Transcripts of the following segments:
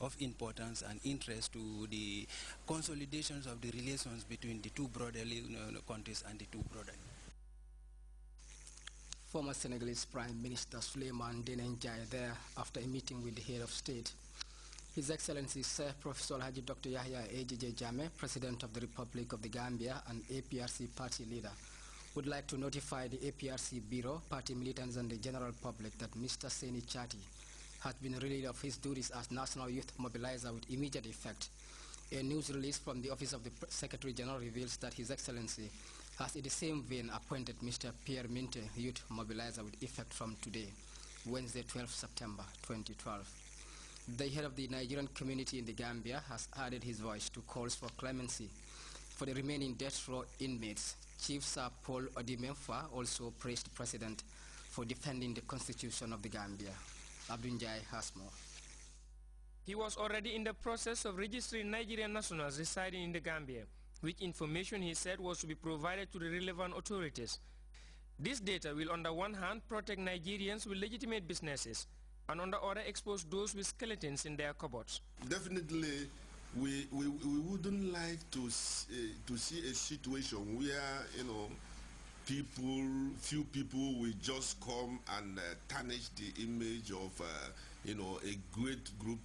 of importance and interest to the consolidations of the relations between the two brotherly countries and the two brotherly. Former Senegalese Prime Minister Souleymane Ndéné Ndiaye there after a meeting with the head of state. His Excellency Sir Professor Haji Dr. Yahya AJJ Jammeh, President of the Republic of the Gambia and APRC party leader, would like to notify the APRC Bureau, party militants and the general public that Mr. Seni Chati has been relieved of his duties as National Youth Mobilizer with immediate effect. A news release from the Office of the Secretary General reveals that His Excellency has in the same vein appointed Mr. Pierre Minte, Youth Mobilizer with effect from today, Wednesday 12 September 2012. The head of the Nigerian community in the Gambia has added his voice to calls for clemency for the remaining death row inmates. Chief Sir Paul Odimemfa also praised the President for defending the Constitution of the Gambia. Abdunjai has more. He was already in the process of registering Nigerian nationals residing in the Gambia, which information he said was to be provided to the relevant authorities. This data will on the one hand protect Nigerians with legitimate businesses and on the other expose those with skeletons in their cupboards. Definitely we wouldn't like to see a situation where, you know, few people will just come and tarnish the image of, you know, a great group,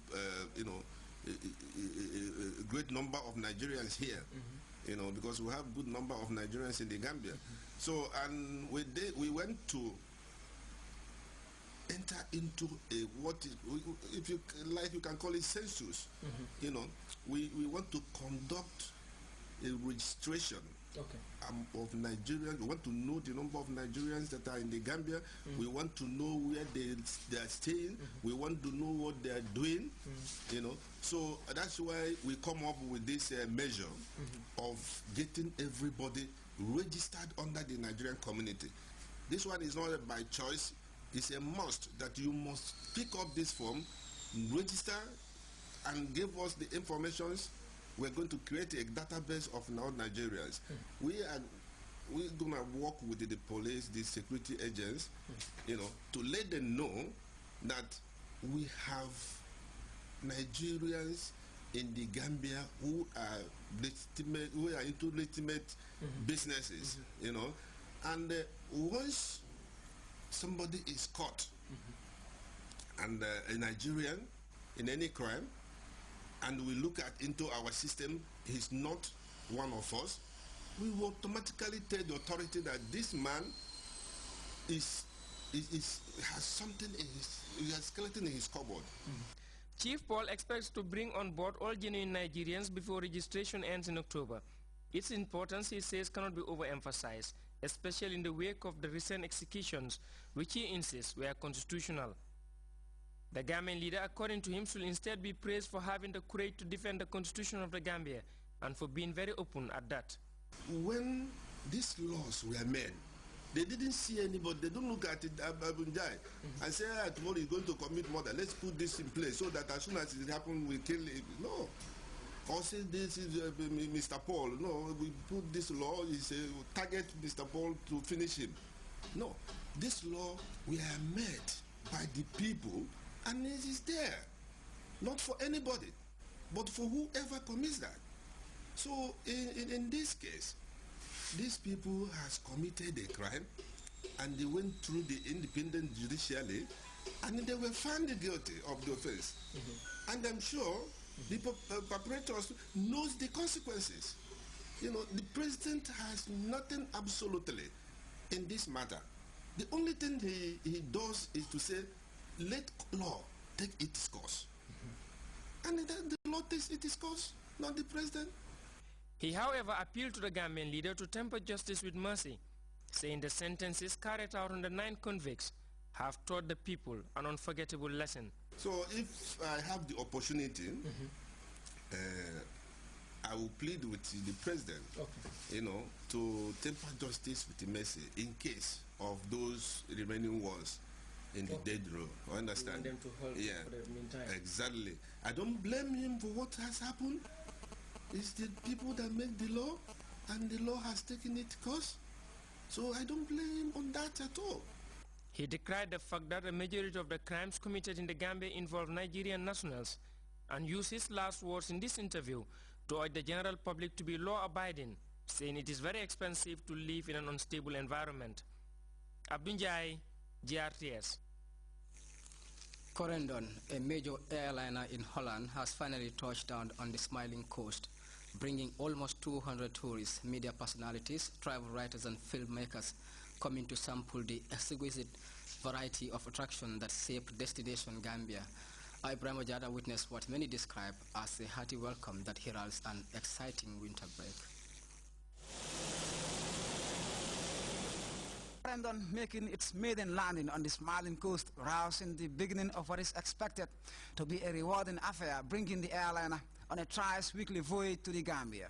you know, a great number of Nigerians here, you know, because we have a good number of Nigerians in the Gambia. So, and we went to enter into a, if you like, you can call it census. You know, we want to conduct a registration of Nigerians. We want to know the number of Nigerians that are in the Gambia. We want to know where they are staying. We want to know what they are doing. You know, so that's why we come up with this measure of getting everybody registered under the Nigerian community. This one is not by choice. It's a must that you must pick up this form, register, and give us the informations. We're going to create a database of now Nigerians. We're going to work with the police, the security agents, you know, to let them know that we have Nigerians in the Gambia who are legitimate, who are into legitimate businesses, you know, and once somebody is caught and a Nigerian in any crime, and we look into our system, he's not one of us, we will automatically tell the authority that this man has something in he has skeleton in his cupboard. Chief Paul expects to bring on board all genuine Nigerians before registration ends in October. Its importance, he says, cannot be overemphasized, especially in the wake of the recent executions, which he insists were constitutional. The Gambian leader, according to him, should instead be praised for having the courage to defend the constitution of the Gambia and for being very open at that. When these laws were made, they didn't see anybody, they don't look at it and say, tomorrow he's going to commit murder, let's put this in place so that as soon as it happens, we kill it. No. Or say this is Mr. Paul. No, we put this law, is target Mr. Paul to finish him. No. This law we are made by the people, and it is there, not for anybody, but for whoever commits that. So in this case, these people has committed a crime, and they went through the independent judiciary, and they were found guilty of the offense. And I'm sure the perpetrators knows the consequences. You know, the president has nothing absolutely in this matter. The only thing he does is to say, let law take its course. And the law takes its course, not the president. He, however, appealed to the Gambian leader to temper justice with mercy, saying the sentences carried out on the 9 convicts have taught the people an unforgettable lesson. So if I have the opportunity, I will plead with the president, you know, to temper justice with mercy in case of those remaining ones in the dead row. I understand? You want them to hold for the meantime. Exactly. I don't blame him for what has happened. It's the people that make the law, and the law has taken its course. So I don't blame him on that at all. He decried the fact that the majority of the crimes committed in the Gambia involve Nigerian nationals and used his last words in this interview to urge the general public to be law-abiding, saying it is very expensive to live in an unstable environment. Abdunjai, GRTS. Corendon, a major airliner in Holland, has finally touched down on the Smiling Coast, bringing almost 200 tourists, media personalities, travel writers and filmmakers coming to sample the exquisite variety of attraction that shaped destination Gambia. Ibrahim Ojada witnessed what many describe as a hearty welcome that heralds an exciting winter break. Corendon making its maiden landing on the Smiling Coast, rousing the beginning of what is expected to be a rewarding affair, bringing the airliner on a thrice weekly voyage to the Gambia.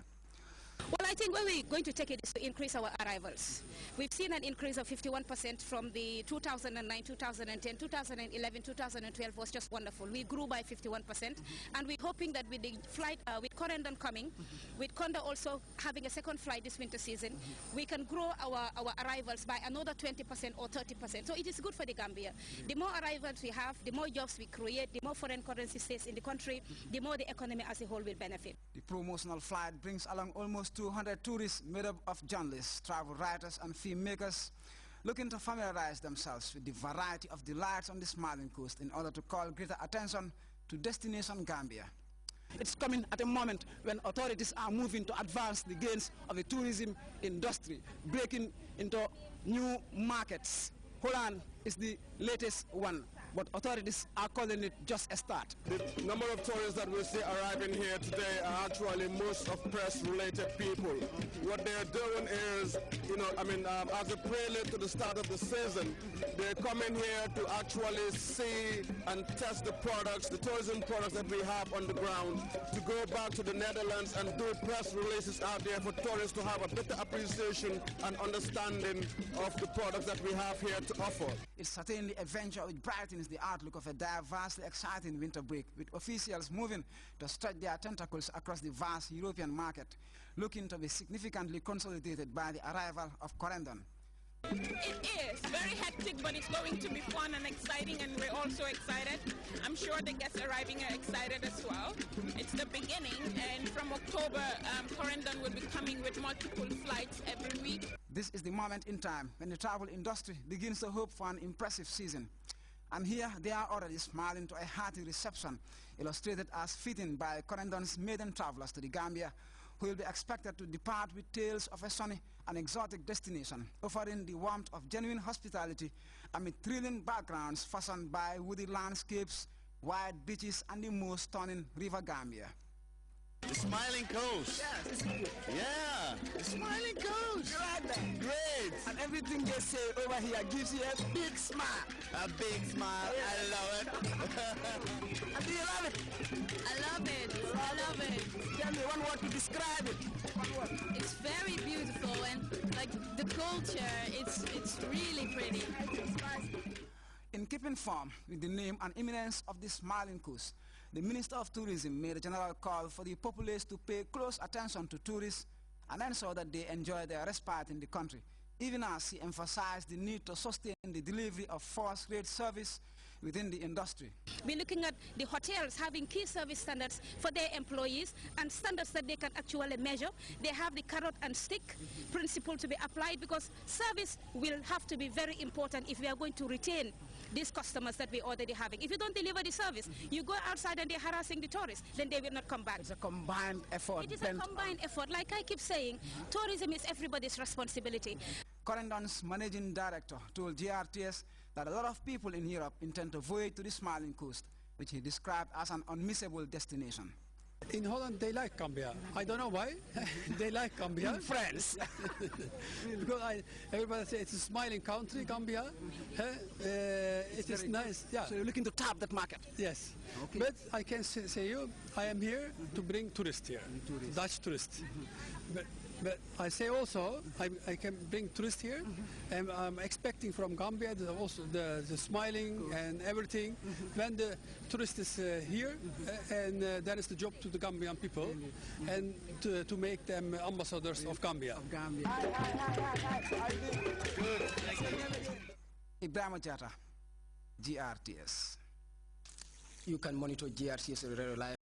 Well, I think where we're going to take it is to increase our arrivals. We've seen an increase of 51% from the 2009, 2010, 2011, 2012 was just wonderful. We grew by 51%, and we're hoping that with the flight, with Corendon coming, with Conda also having a second flight this winter season, we can grow our arrivals by another 20% or 30%. So it is good for the Gambia. The more arrivals we have, the more jobs we create, the more foreign currency stays in the country, the more the economy as a whole will benefit. The promotional flight brings along almost 200 tourists made up of journalists, travel writers and filmmakers looking to familiarize themselves with the variety of delights on the Smiling Coast in order to call greater attention to destination Gambia. It's coming at a moment when authorities are moving to advance the gains of the tourism industry, breaking into new markets. Holland is the latest one, but authorities are calling it just a start. The number of tourists that we see arriving here today are actually most of press-related people. What they're doing is, as a prelude to the start of the season, they're coming here to actually see and test the products, the tourism products that we have on the ground, to go back to the Netherlands and do press releases out there for tourists to have a better appreciation and understanding of the products that we have here to offer. It's certainly a venture which brightens the outlook of a diversely exciting winter break, with officials moving to stretch their tentacles across the vast European market, looking to be significantly consolidated by the arrival of Corendon. It is very hectic, but it's going to be fun and exciting, and we're also excited. I'm sure the guests arriving are excited as well. It's the beginning, and from October, Corendon will be coming with multiple flights every week. This is the moment in time when the travel industry begins to hope for an impressive season. And here they are already smiling to a hearty reception, illustrated as fitting by Corendon's maiden travelers to the Gambia, who will be expected to depart with tales of a sunny and exotic destination, offering the warmth of genuine hospitality amid thrilling backgrounds fashioned by woody landscapes, wide beaches, and the most stunning river Gambia. The Smiling Coast. Yes. Yeah, the Smiling Coast. Right there. Great. And everything they say over here gives you a big smile. A big smile. Yeah. I love it. And do you love it? I love it. I love it. Tell me one word to describe it. One word. It's very beautiful, and like the culture, it's really pretty. In keeping form with the name and imminence of the Smiling Coast, the Minister of Tourism made a general call for the populace to pay close attention to tourists and ensure that they enjoy their respite in the country, even as he emphasized the need to sustain the delivery of first-rate service within the industry. We're looking at the hotels having key service standards for their employees and standards that they can actually measure. They have the carrot and stick principle to be applied, because service will have to be very important if we are going to retain these customers that we're already having. If you don't deliver the service, you go outside and they're harassing the tourists, then they will not come back. It's a combined effort. It is a combined effort. Like I keep saying, tourism is everybody's responsibility. Corendon's managing director told GRTS that a lot of people in Europe intend to voyage to the Smiling Coast, which he described as an unmissable destination. In Holland, they like Gambia. I don't know why. They like Gambia. Friends. Because everybody says it's a smiling country, Gambia. It is nice. Yeah. So you're looking to tap that market? Yes. Okay. But I can say you, I am here to bring tourists here, Dutch tourists. But I say also, I can bring tourists here, and I'm expecting from Gambia also the smiling and everything. When the tourist is here, and that is the job to the Gambian people, and to make them ambassadors of Gambia. Ibrahim Ojada, GRTS. You can monitor GRTS live